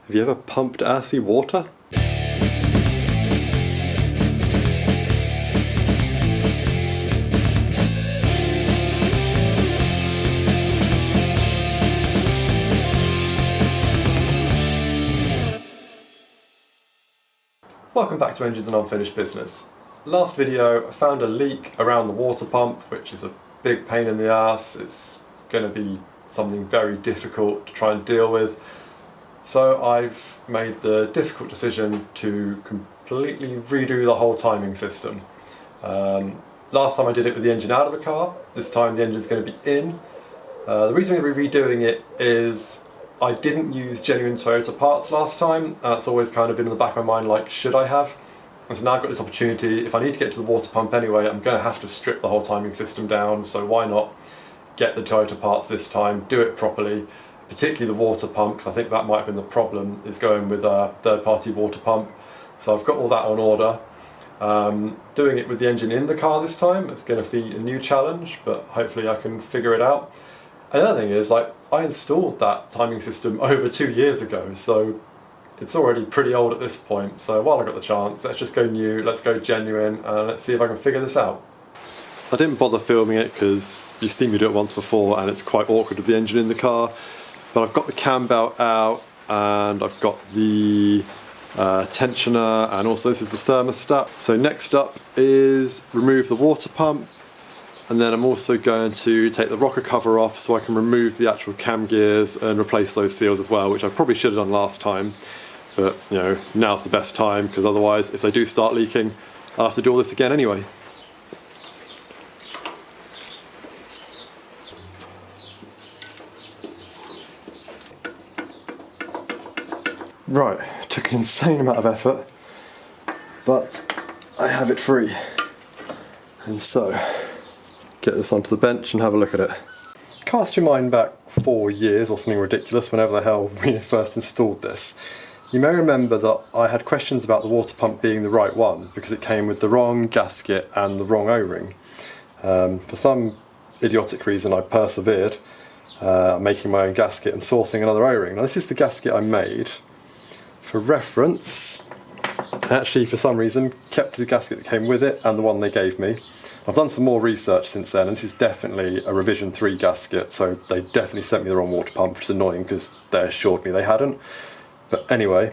Have you ever pumped assy water? Welcome back to Engines and Unfinished Business. Last video I found a leak around the water pump, which is a big pain in the ass. It's going to be something very difficult to try and deal with. So I've made the difficult decision to completely redo the whole timing system. Last time I did it with the engine out of the car. This time the engine's going to be in. The reason I'm going to be redoing it is I didn't use genuine Toyota parts last time. That's always kind of been in the back of my mind, like, should I have? And so now I've got this opportunity. If I need to get to the water pump anyway, I'm going to have to strip the whole timing system down, so why not get the Toyota parts this time, do it properly, particularly the water pump, because I think that might have been the problem, is going with a third-party water pump. So I've got all that on order. Doing it with the engine in the car this time, it's going to be a new challenge, but hopefully I can figure it out. Another thing is, like, I installed that timing system over 2 years ago, so it's already pretty old at this point. So while I got the chance, let's just go new, let's go genuine, and let's see if I can figure this out. I didn't bother filming it because you've seen me do it once before and it's quite awkward with the engine in the car. But I've got the cam belt out and I've got the tensioner, and also this is the thermostat. So next up is remove the water pump. And then I'm also going to take the rocker cover off so I can remove the actual cam gears and replace those seals as well, which I probably should have done last time. But, you know, now's the best time, because otherwise, if they do start leaking, I'll have to do all this again anyway. Right, took an insane amount of effort, but I have it free. And so, get this onto the bench and have a look at it. Cast your mind back 4 years or something ridiculous, whenever the hell we first installed this. You may remember that I had questions about the water pump being the right one because it came with the wrong gasket and the wrong O-ring. For some idiotic reason I persevered, making my own gasket and sourcing another O-ring. Now this is the gasket I made. For reference, I actually for some reason kept the gasket that came with it and the one they gave me. I've done some more research since then, and this is definitely a revision 3 gasket, so they definitely sent me the wrong water pump, which is annoying because they assured me they hadn't. But anyway,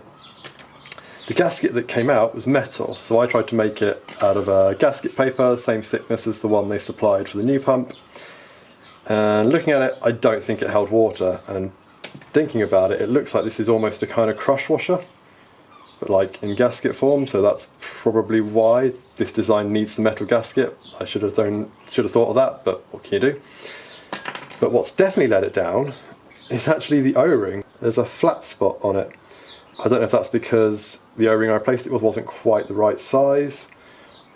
the gasket that came out was metal, so I tried to make it out of gasket paper, same thickness as the one they supplied for the new pump. And looking at it, I don't think it held water, and thinking about it, it looks like this is almost a kind of crush washer, but like in gasket form, so that's probably why this design needs the metal gasket. I should have thought of that, but what can you do? But what's definitely let it down is actually the O-ring. There's a flat spot on it. I don't know if that's because the O-ring I replaced it with wasn't quite the right size,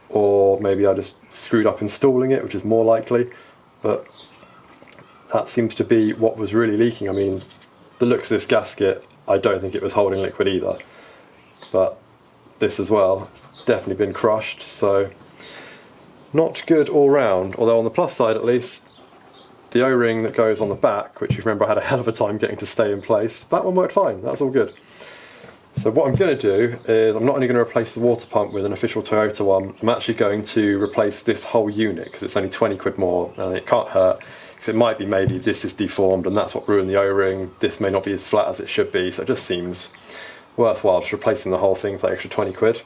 or maybe I just screwed up installing it, which is more likely, but that seems to be what was really leaking. I mean, the looks of this gasket, I don't think it was holding liquid either, but this as well, it's definitely been crushed, so not good all round. Although on the plus side at least, the O-ring that goes on the back, which you remember I had a hell of a time getting to stay in place, that one worked fine, that's all good. So what I'm going to do is, I'm not only going to replace the water pump with an official Toyota one, I'm actually going to replace this whole unit, because it's only 20 quid more, and it can't hurt, because it might be maybe this is deformed and that's what ruined the O-ring, this may not be as flat as it should be, so it just seems worthwhile just replacing the whole thing for the extra 20 quid.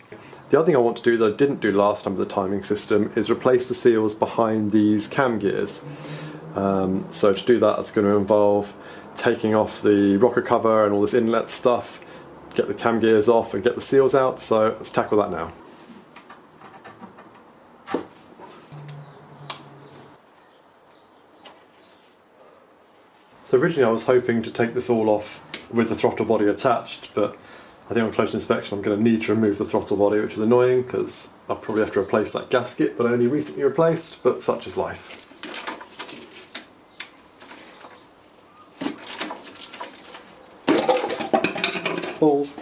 The other thing I want to do that I didn't do last time with the timing system is replace the seals behind these cam gears. So to do that, it's going to involve taking off the rocker cover and all this inlet stuff, get the cam gears off and get the seals out, so let's tackle that now. So originally I was hoping to take this all off with the throttle body attached, but I think on close inspection I'm going to need to remove the throttle body, which is annoying because I'll probably have to replace that gasket that I only recently replaced, but such is life. Balls.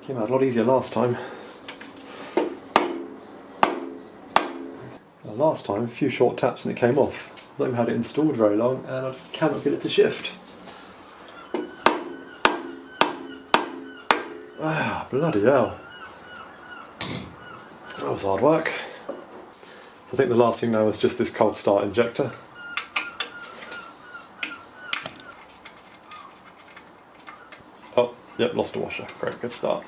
Came out a lot easier last time. Last time, a few short taps and it came off. I've not even had it installed very long and I cannot get it to shift. Ah, bloody hell. That was hard work. So I think the last thing now is just this cold start injector. Oh, yep, lost a washer. Great, good start.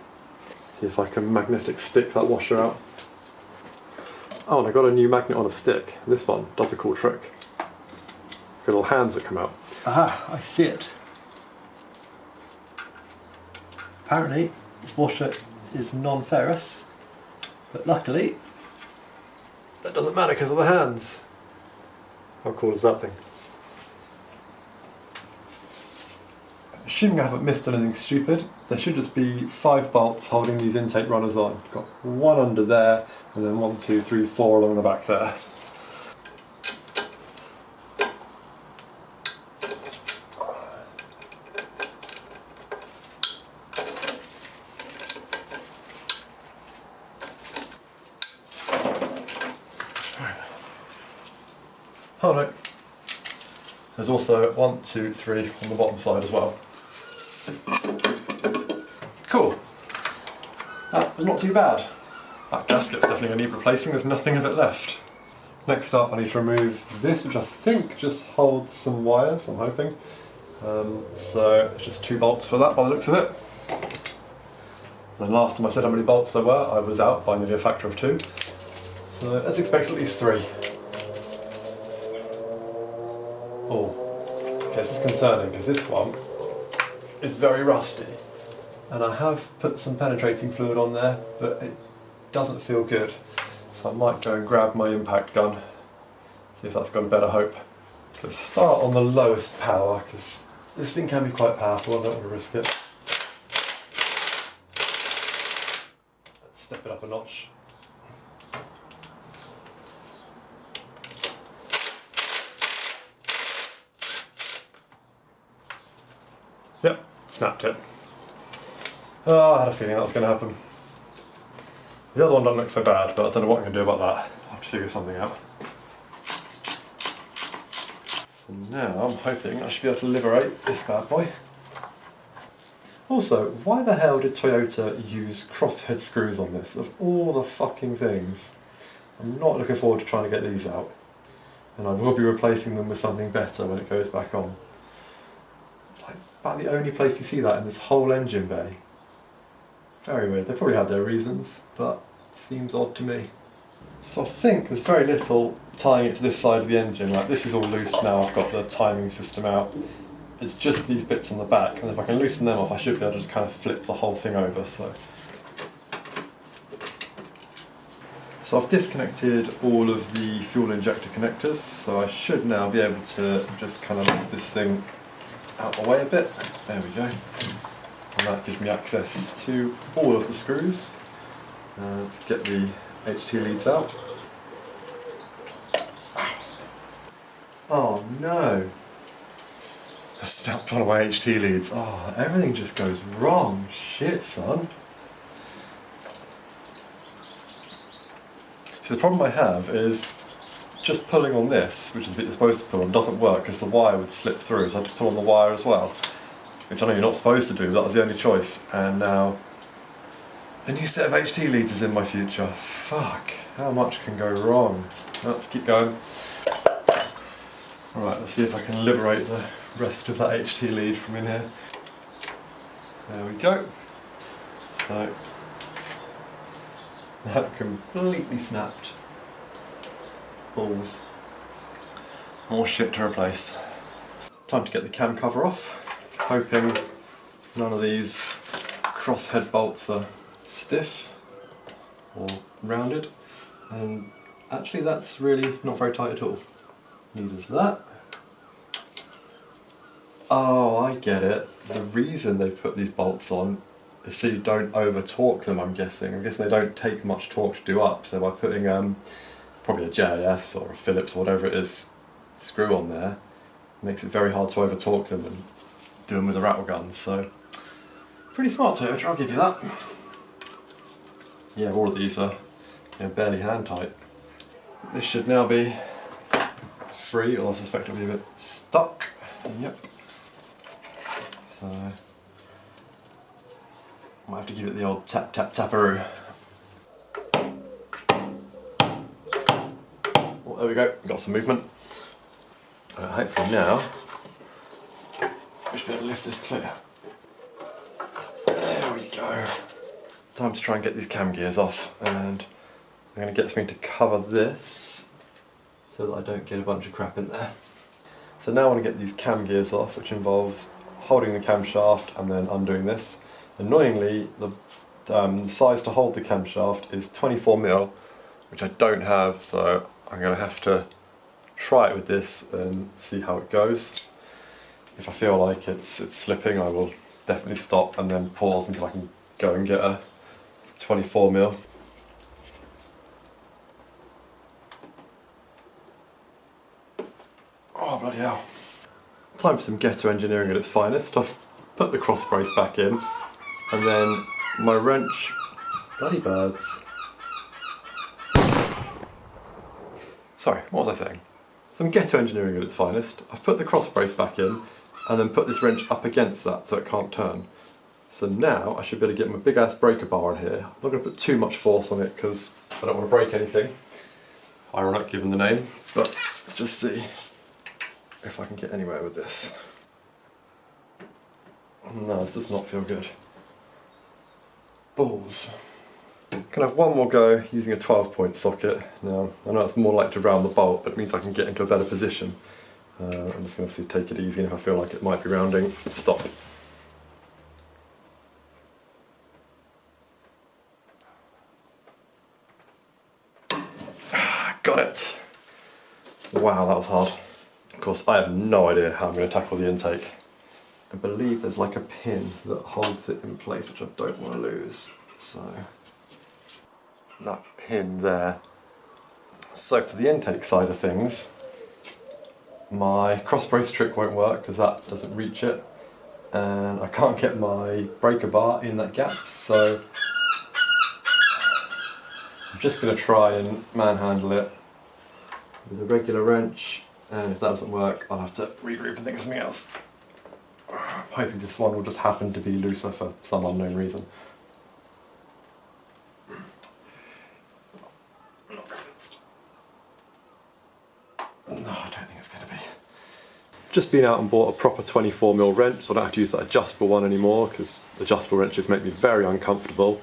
See if I can magnetic stick that washer out. Oh, and I got a new magnet on a stick. This one does a cool trick. It's got little hands that come out. Aha, I see it. Apparently, this washer is non-ferrous, but luckily, that doesn't matter because of the hands. How cool is that thing? Assuming I haven't missed anything stupid, there should just be 5 bolts holding these intake runners on. Got one under there, and then 1, 2, 3, 4 along the back there. Oh no, there's also 1, 2, 3 on the bottom side as well. Cool. That was not too bad. That gasket's definitely going to need replacing, there's nothing of it left. Next up I need to remove this, which I think just holds some wires, I'm hoping. So it's just 2 bolts for that by the looks of it. And last time I said how many bolts there were, I was out by nearly a factor of 2. So let's expect at least 3. Oh, okay, this is concerning because this one is very rusty. And I have put some penetrating fluid on there, but it doesn't feel good. So I might go and grab my impact gun, see if that's got a better hope. Let's start on the lowest power, because this thing can be quite powerful, I don't want to risk it. Let's step it up a notch. Yep, snapped it. Oh, I had a feeling that was going to happen. The other one doesn't look so bad, but I don't know what I'm going to do about that. I'll have to figure something out. So now I'm hoping I should be able to liberate this bad boy. Also, why the hell did Toyota use crosshead screws on this, of all the fucking things? I'm not looking forward to trying to get these out. And I will be replacing them with something better when it goes back on. Like, about the only place you see that in this whole engine bay. Very weird. They probably had their reasons, but seems odd to me. So I think there's very little tying it to this side of the engine. Like, this is all loose now, I've got the timing system out. It's just these bits on the back, and if I can loosen them off I should be able to just kind of flip the whole thing over. So I've disconnected all of the fuel injector connectors, so I should now be able to just kind of move this thing out the way a bit. There we go. And that gives me access to all of the screws. Let's get the HT leads out. Oh no! I snapped one of my HT leads. Oh, everything just goes wrong. Shit, son. So the problem I have is just pulling on this, which is the bit you're supposed to pull on, doesn't work because the wire would slip through, so I had to pull on the wire as well. Which I know you're not supposed to do, but that was the only choice. And now a new set of HT leads is in my future. Fuck, how much can go wrong? Let's keep going. Alright, let's see if I can liberate the rest of that HT lead from in here. There we go. So, that completely snapped. Balls. More shit to replace. Time to get the cam cover off. Hoping none of these crosshead bolts are stiff or rounded, and actually that's really not very tight at all. Neither is that. Oh, I get it. The reason they've put these bolts on is so you don't over torque them, I'm guessing. I'm guessing they don't take much torque to do up, so by putting probably a JAS or a Phillips or whatever it is screw on there, it makes it very hard to over torque them and do them with a rattle gun. So pretty smart Toyota, I'll give you that. Yeah, all of these are barely hand tight. this should now be free, or I suspect it'll be a bit stuck. Yep. So I might have to give it the old tap tap taparoo. Well, there we go, got some movement. Hopefully now we should be able to lift this clear. There we go. Time to try and get these cam gears off, and I'm going to get something to cover this so that I don't get a bunch of crap in there. So now I want to get these cam gears off, which involves holding the camshaft and then undoing this. Annoyingly, the size to hold the camshaft is 24mm, which I don't have, so I'm going to have to try it with this and see how it goes. If I feel like it's slipping, I will definitely stop and then pause until I can go and get a 24mm. Oh bloody hell. Time for some ghetto engineering at its finest. I've put the cross brace back in, and then my wrench, bloody birds. Sorry, what was I saying? Some ghetto engineering at its finest. I've put the cross brace back in and then put this wrench up against that so it can't turn. So now I should be able to get my big ass breaker bar on here. I'm not going to put too much force on it because I don't want to break anything. Ironic given the name, but let's just see if I can get anywhere with this. No, this does not feel good. Balls. Can have one more go using a 12-point socket. Now, I know it's more likely to round the bolt, but it means I can get into a better position. I'm just going to obviously take it easy, and if I feel like it might be rounding, stop. Got it! Wow, that was hard. Of course, I have no idea how I'm going to tackle the intake. I believe there's like a pin that holds it in place, which I don't want to lose. So, that pin there. So for the intake side of things, my cross brace trick won't work because that doesn't reach it, and I can't get my breaker bar in that gap, so I'm just going to try and manhandle it with a regular wrench, and if that doesn't work I'll have to regroup and think of something else. I'm hoping this one will just happen to be looser for some unknown reason. Not convinced. No, I don't think it's going to be. Just been out and bought a proper 24mm wrench, so I don't have to use that adjustable one anymore because adjustable wrenches make me very uncomfortable.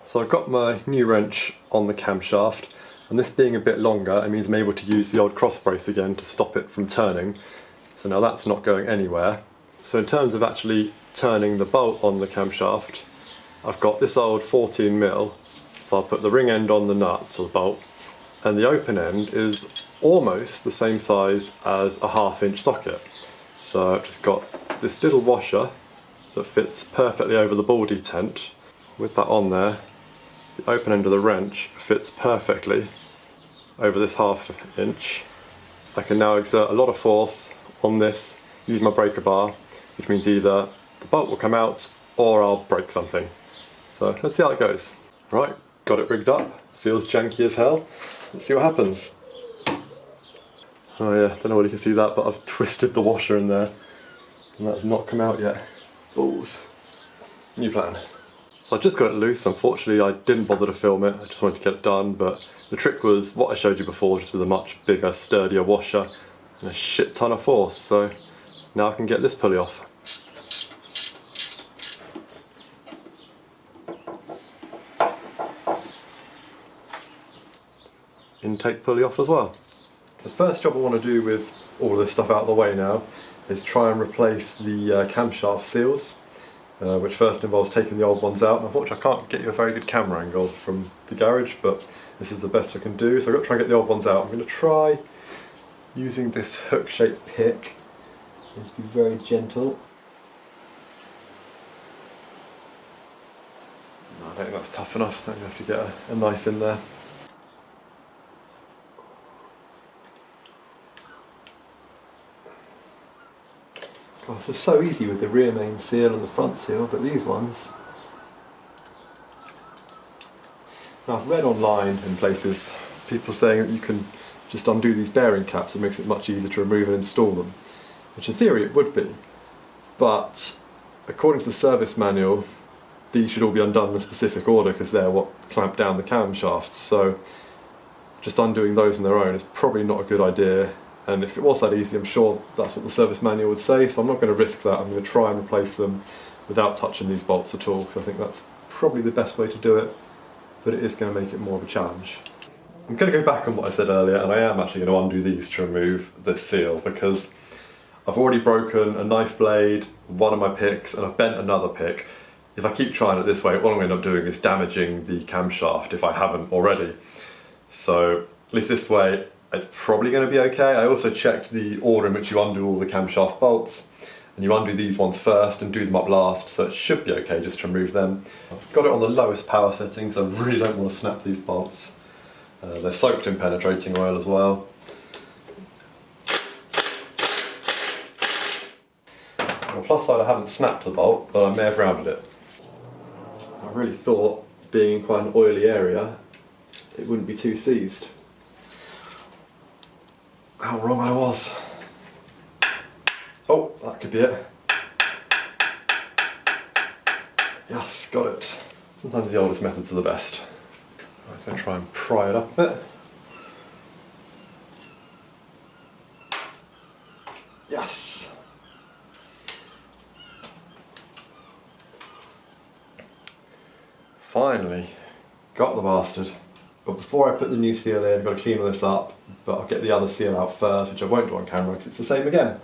So I've got my new wrench on the camshaft, and this being a bit longer, it means I'm able to use the old cross brace again to stop it from turning. So now that's not going anywhere. So in terms of actually turning the bolt on the camshaft, I've got this old 14mm, so I'll put the ring end on the nut to the bolt, and the open end is almost the same size as a 1/2-inch socket. So I've just got this little washer that fits perfectly over the ball detent. With that on there, the open end of the wrench fits perfectly over this 1/2 inch. I can now exert a lot of force on this, use my breaker bar, which means either the bolt will come out or I'll break something. So let's see how it goes. Right, got it rigged up, feels janky as hell. Let's see what happens. Oh yeah, don't know whether you can see that, but I've twisted the washer in there and that's not come out yet. Balls. New plan. So I just got it loose. Unfortunately I didn't bother to film it, I just wanted to get it done, but the trick was what I showed you before, just with a much bigger, sturdier washer and a shit ton of force. So now I can get this pulley off. Intake pulley off as well. The first job I want to do with all of this stuff out of the way now is try and replace the camshaft seals. Which first involves taking the old ones out. Unfortunately I can't get you a very good camera angle from the garage, but this is the best I can do. So I've got to try and get the old ones out. I'm going to try using this hook-shaped pick. Just be very gentle. No, I don't think that's tough enough. I'm going to have to get a knife in there. Gosh, it's so easy with the rear main seal and the front seal, but these ones... Now, I've read online in places people saying that you can just undo these bearing caps. It makes it much easier to remove and install them, which in theory it would be, but according to the service manual these should all be undone in a specific order because they're what clamp down the camshafts, so just undoing those on their own is probably not a good idea, and if it was that easy I'm sure that's what the service manual would say, so I'm not going to risk that. I'm going to try and replace them without touching these bolts at all because I think that's probably the best way to do it, but it is going to make it more of a challenge. I'm going to go back on what I said earlier, and I am actually going to undo these to remove this seal because I've already broken a knife blade, one of my picks, and I've bent another pick. If I keep trying it this way, all I'm going to end up doing is damaging the camshaft if I haven't already. So at least this way it's probably going to be okay. I also checked the order in which you undo all the camshaft bolts, and you undo these ones first and do them up last, so it should be okay just to remove them. I've got it on the lowest power settings. I really don't want to snap these bolts. They're soaked in penetrating oil as well. On the plus side, I haven't snapped the bolt, but I may have rounded it. I really thought, being in quite an oily area, it wouldn't be too seized. How wrong I was. Oh, that could be it. Yes, got it. Sometimes the oldest methods are the best. Right, so try and pry it up a bit. Yes. Finally, got the bastard. But before I put the new seal in, I've got to clean all this up, but I'll get the other seal out first, which I won't do on camera because it's the same again.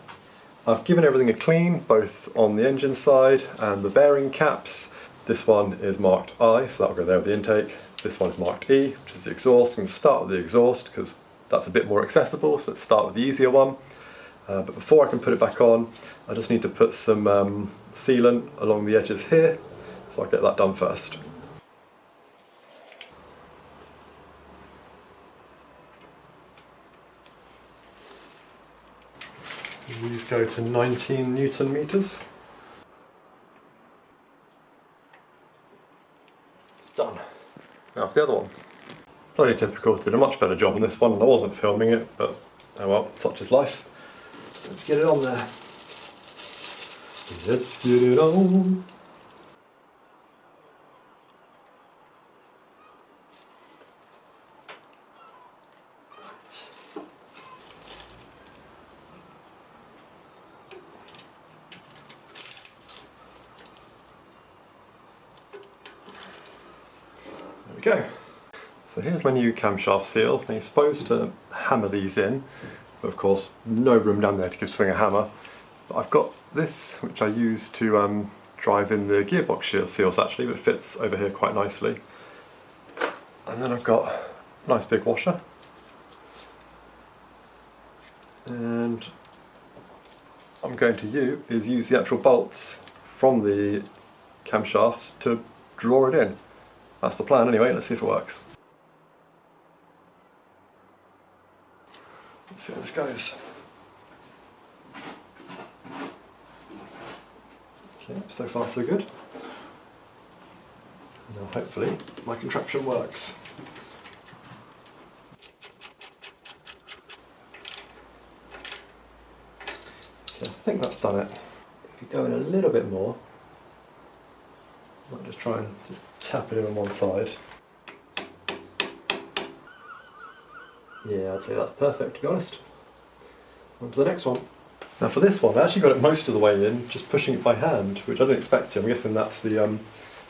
I've given everything a clean, both on the engine side and the bearing caps. This one is marked I, so that'll go there with the intake. This one is marked E, which is the exhaust. I'm going to start with the exhaust because that's a bit more accessible, so let's start with the easier one. But before I can put it back on, I just need to put some sealant along the edges here, so I'll get that done first. These go to 19 Newton meters. Done. Now for the other one. Bloody typical, did a much better job on this one, and I wasn't filming it, but oh well, such is life. Let's get it on there. Let's get it on. There we go. So here's my new camshaft seal. Now you're supposed to hammer these in, but of course no room down there to give swing a hammer. But I've got this, which I use to drive in the gearbox seals actually, but it fits over here quite nicely. And then I've got a nice big washer. And I'm going to use the actual bolts from the camshafts to draw it in. That's the plan anyway, let's see if it works. Let's see how this goes. Okay, so far so good. Now hopefully my contraption works. Okay, I think that's done it. If you go in a little bit more, I'll just try and just tap it in on one side. Yeah, I'd say that's perfect, to be honest. On to the next one. Now for this one, I actually got it most of the way in, just pushing it by hand, which I didn't expect to. I'm guessing that's the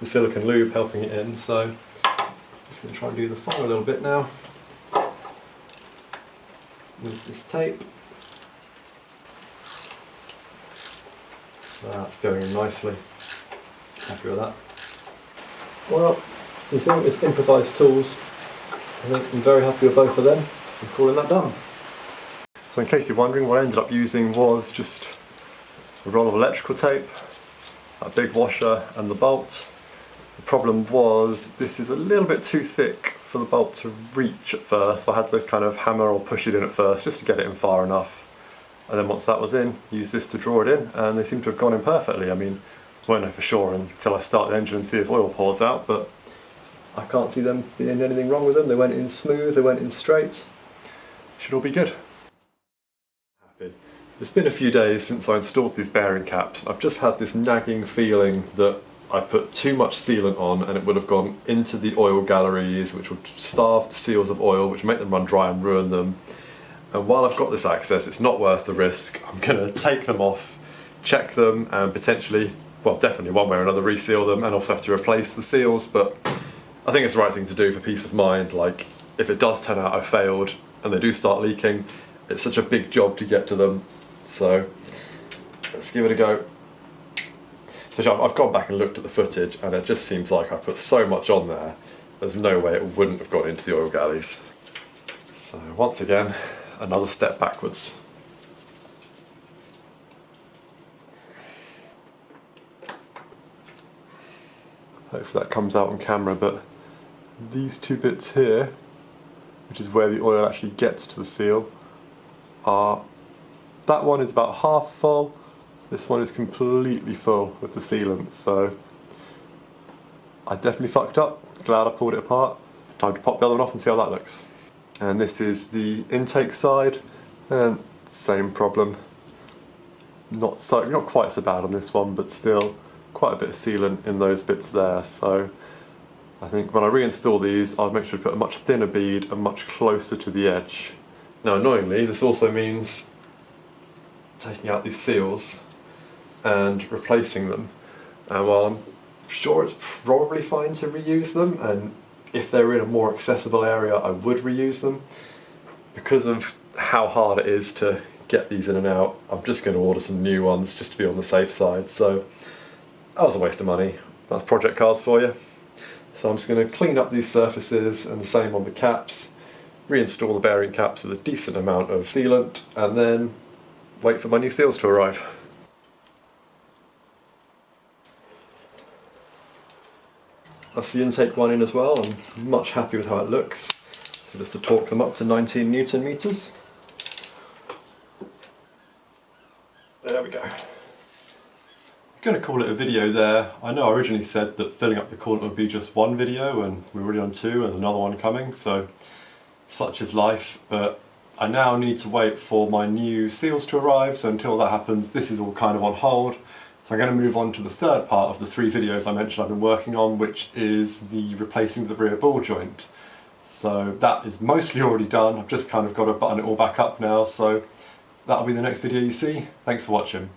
silicone lube helping it in, so I'm just going to try and do the final little bit now with this tape. That's going in nicely. Happy with that. Well, you see, it's improvised tools. I think I'm very happy with both of them. I'm calling that done. So in case you're wondering, what I ended up using was just a roll of electrical tape, a big washer and the bolt. The problem was this is a little bit too thick for the bolt to reach at first, so I had to kind of hammer or push it in at first just to get it in far enough. And then once that was in, use this to draw it in, and they seem to have gone in perfectly. I mean, won't know for sure until I start the engine and see if oil pours out, but I can't see them being anything wrong with them. They went in smooth, they went in straight. should all be good. Happy. It's been a few days since I installed these bearing caps. I've just had this nagging feeling that I put too much sealant on and it would have gone into the oil galleries, which would starve the seals of oil, which make them run dry and ruin them. And while I've got this access, it's not worth the risk. I'm gonna take them off, check them, and potentially, well, definitely one way or another, reseal them, and also have to replace the seals. But I think it's the right thing to do for peace of mind. Like, if it does turn out I failed and they do start leaking, it's such a big job to get to them. So let's give it a go. Especially, I've gone back and looked at the footage and it just seems like I put so much on there, there's no way it wouldn't have gone into the oil galleys. So once again, another step backwards. Hopefully that comes out on camera, but these two bits here, which is where the oil actually gets to the seal, that one is about half full. This one is completely full with the sealant, so I definitely fucked up. Glad I pulled it apart. Time to pop the other one off and see how that looks. And this is the intake side, and same problem. Not quite so bad on this one, but still quite a bit of sealant in those bits there. So I think when I reinstall these, I'll make sure to put a much thinner bead and much closer to the edge. Now, annoyingly, this also means taking out these seals and replacing them. And while I'm sure it's probably fine to reuse them, and if they're in a more accessible area I would reuse them, because of how hard it is to get these in and out, I'm just going to order some new ones just to be on the safe side. So that was a waste of money. That's project cars for you. So I'm just going to clean up these surfaces, and the same on the caps, reinstall the bearing caps with a decent amount of sealant, and then wait for my new seals to arrive. That's the intake one in as well. I'm much happy with how it looks. So just to torque them up to 19 Newton meters. There we go. I'm going to call it a video there. I know I originally said that filling up the coolant would be just one video, and we're already on two and another one coming, so such is life. But I now need to wait for my new seals to arrive, so until that happens, this is all kind of on hold. So I'm going to move on to the third part of the 3 videos I mentioned I've been working on, which is the replacing the rear ball joint. So that is mostly already done. I've just kind of got to button it all back up now, so that'll be the next video you see. Thanks for watching.